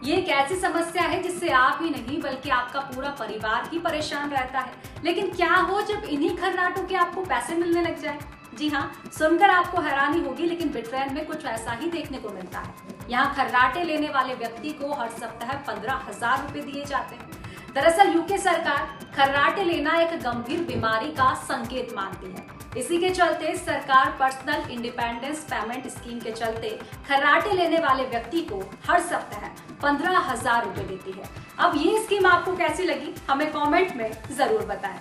ये एक ऐसी समस्या है जिससे आप ही नहीं बल्कि आपका पूरा परिवार ही परेशान रहता है। लेकिन क्या हो जब इन्हीं खर्राटों के आपको पैसे मिलने लग जाए? जी हाँ, सुनकर आपको हैरानी होगी, लेकिन बिटरैन में कुछ ऐसा ही देखने को मिलता है। यहाँ खर्राटे लेने वाले व्यक्ति को हर सप्ताह 15,000 रुपए दिए जाते हैं। दरअसल यूके सरकार खर्राटे लेना एक गंभीर बीमारी का संकेत मानती है। इसी के चलते सरकार पर्सनल इंडिपेंडेंस पेमेंट स्कीम के चलते खर्राटे लेने वाले व्यक्ति को हर सप्ताह 15,000 रुपए देती है। अब ये स्कीम आपको कैसी लगी, हमें कमेंट में जरूर बताएं।